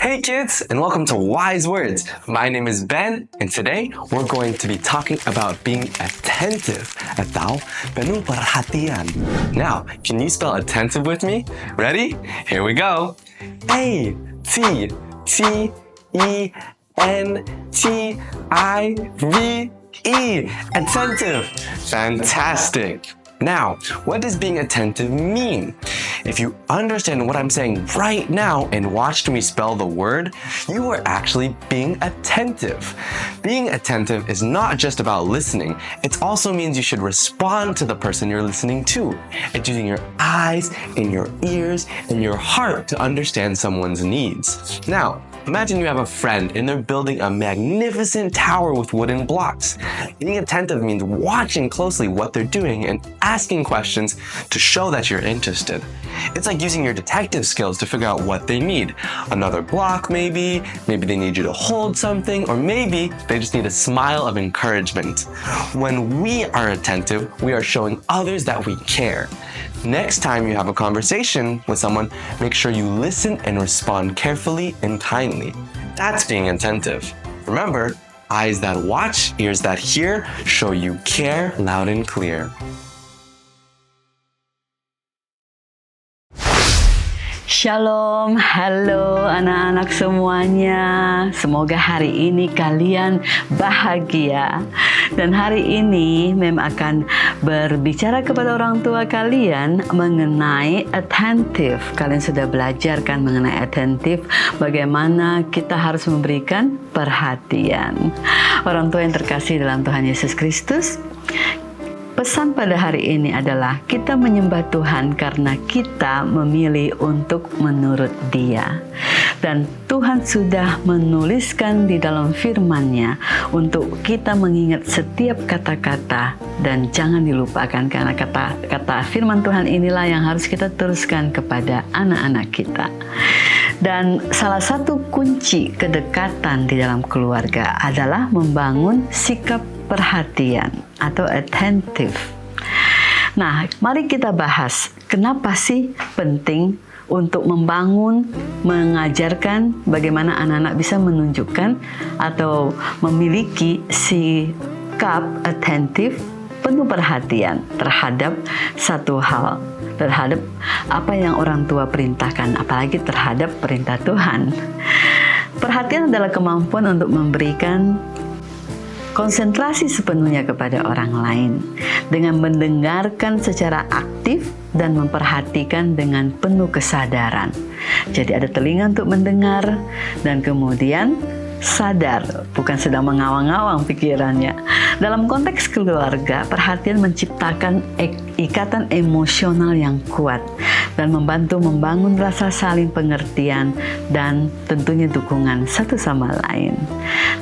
Hey kids, and welcome to Wise Words. My name is Ben, and today we're going to be talking about being attentive atau penuh perhatian. Now, can you spell attentive with me? Ready? Here we go. A-T-T-E-N-T-I-V-E. Attentive. Fantastic. Now, what does being attentive mean? If you understand what I'm saying right now and watched me spell the word, you are actually being attentive. Being attentive is not just about listening. It also means you should respond to the person you're listening to. It's using your eyes and your ears and your heart to understand someone's needs. Now, imagine you have a friend and they're building a magnificent tower with wooden blocks. Being attentive means watching closely what they're doing and asking questions to show that you're interested. It's like using your detective skills to figure out what they need. Another block maybe they need you to hold something, or maybe they just need a smile of encouragement. When we are attentive, we are showing others that we care. Next time you have a conversation with someone, make sure you listen and respond carefully and kindly. That's being attentive. Remember, eyes that watch, ears that hear, show you care loud and clear. Shalom, halo anak-anak semuanya. Semoga hari ini kalian bahagia. Dan hari ini Mem akan berbicara kepada orang tua kalian mengenai attentive. Kalian sudah belajar kan mengenai attentive, bagaimana kita harus memberikan perhatian. Orang tua yang terkasih dalam Tuhan Yesus Kristus, pesan pada hari ini adalah kita menyembah Tuhan karena kita memilih untuk menurut Dia. Dan Tuhan sudah menuliskan di dalam firman-Nya untuk kita mengingat setiap kata-kata dan jangan dilupakan, karena kata-kata firman Tuhan inilah yang harus kita teruskan kepada anak-anak kita. Dan salah satu kunci kedekatan di dalam keluarga adalah membangun sikap perhatian atau attentive. Nah, mari kita bahas kenapa sih penting untuk membangun, mengajarkan bagaimana anak-anak bisa menunjukkan atau memiliki sikap attentive, penuh perhatian terhadap satu hal, terhadap apa yang orang tua perintahkan, apalagi terhadap perintah Tuhan. Perhatian adalah kemampuan untuk memberikan konsentrasi sepenuhnya kepada orang lain dengan mendengarkan secara aktif dan memperhatikan dengan penuh kesadaran. Jadi ada telinga untuk mendengar dan kemudian sadar, bukan sedang mengawang-awang pikirannya. Dalam konteks keluarga, perhatian menciptakan ikatan emosional yang kuat dan membantu membangun rasa saling pengertian dan tentunya dukungan satu sama lain.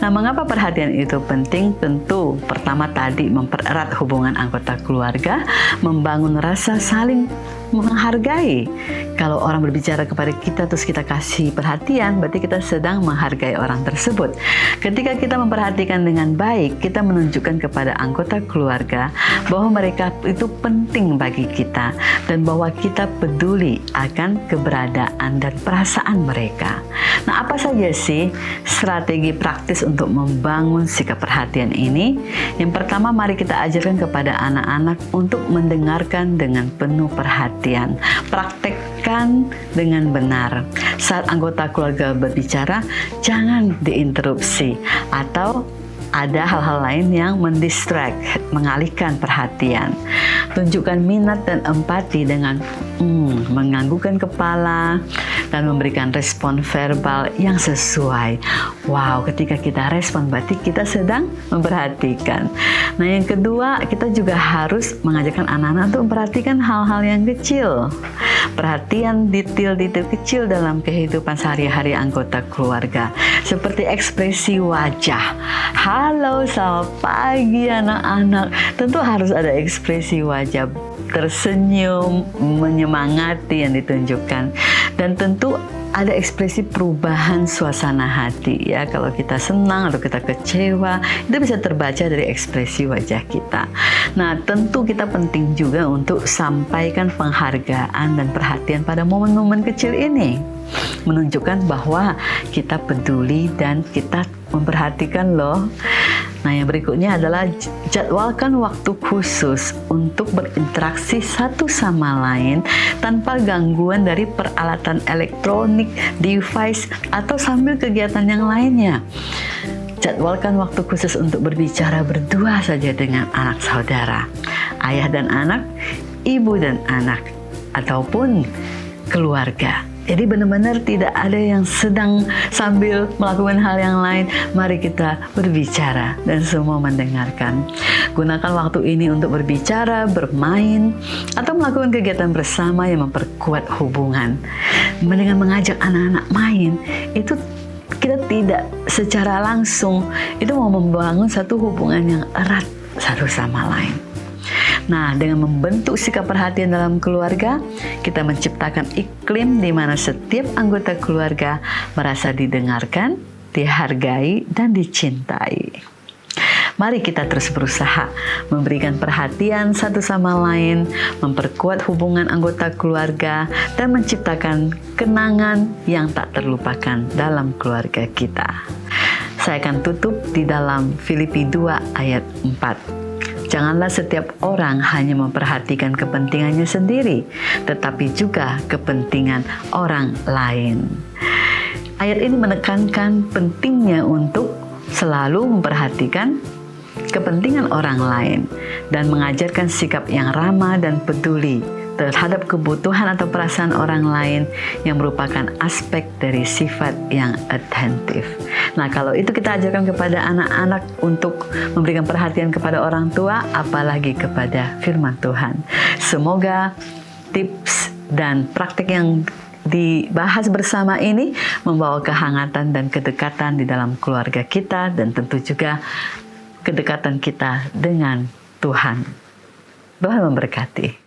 Nah, mengapa perhatian itu penting? Tentu pertama tadi mempererat hubungan anggota keluarga, membangun rasa saling menghargai. Kalau orang berbicara kepada kita terus kita kasih perhatian, berarti kita sedang menghargai orang tersebut. Ketika kita memperhatikan dengan baik, kita menunjukkan kepada anggota keluarga bahwa mereka itu penting bagi kita dan bahwa kita peduli akan keberadaan dan perasaan mereka. Nah, apa saja sih strategi praktis untuk membangun sikap perhatian ini? Yang pertama, mari kita ajarkan kepada anak-anak untuk mendengarkan dengan penuh perhatian. Praktekkan dengan benar. Saat anggota keluarga berbicara, jangan diinterupsi atau ada hal-hal lain yang mendistract, mengalihkan perhatian. Tunjukkan minat dan empati dengan menganggukkan kepala dan memberikan respon verbal yang sesuai. Wow, ketika kita respon berarti kita sedang memperhatikan. Nah, yang kedua, kita juga harus mengajarkan anak-anak untuk memperhatikan hal-hal yang kecil. Perhatian detail-detail kecil dalam kehidupan sehari-hari anggota keluarga, seperti ekspresi wajah. Halo, selamat pagi anak-anak. Tentu harus ada ekspresi wajah, tersenyum, menyemangati yang ditunjukkan. Dan tentu ada ekspresi perubahan suasana hati ya. Kalau kita senang atau kita kecewa, itu bisa terbaca dari ekspresi wajah kita. Nah, tentu kita penting juga untuk sampaikan penghargaan dan perhatian pada momen-momen kecil ini, menunjukkan bahwa kita peduli dan kita memperhatikan loh. Nah, yang berikutnya adalah jadwalkan waktu khusus untuk berinteraksi satu sama lain tanpa gangguan dari peralatan elektronik, device, atau sambil kegiatan yang lainnya. Jadwalkan waktu khusus untuk berbicara berdua saja dengan anak saudara, ayah dan anak, ibu dan anak, ataupun keluarga. Jadi benar-benar tidak ada yang sedang sambil melakukan hal yang lain. Mari kita berbicara dan semua mendengarkan. Gunakan waktu ini untuk berbicara, bermain, atau melakukan kegiatan bersama yang memperkuat hubungan. Dengan mengajak anak-anak main, itu kita tidak secara langsung itu mau membangun satu hubungan yang erat satu sama lain. Nah, dengan membentuk sikap perhatian dalam keluarga, kita menciptakan iklim di mana setiap anggota keluarga merasa didengarkan, dihargai, dan dicintai. Mari kita terus berusaha memberikan perhatian satu sama lain, memperkuat hubungan anggota keluarga, dan menciptakan kenangan yang tak terlupakan dalam keluarga kita. Saya akan tutup di dalam Filipi 2 ayat 4. Janganlah setiap orang hanya memperhatikan kepentingannya sendiri, tetapi juga kepentingan orang lain. Ayat ini menekankan pentingnya untuk selalu memperhatikan kepentingan orang lain dan mengajarkan sikap yang ramah dan peduli terhadap kebutuhan atau perasaan orang lain yang merupakan aspek dari sifat yang atentif. Nah, kalau itu kita ajarkan kepada anak-anak untuk memberikan perhatian kepada orang tua, apalagi kepada firman Tuhan. Semoga tips dan praktik yang dibahas bersama ini membawa kehangatan dan kedekatan di dalam keluarga kita dan tentu juga kedekatan kita dengan Tuhan. Tuhan memberkati.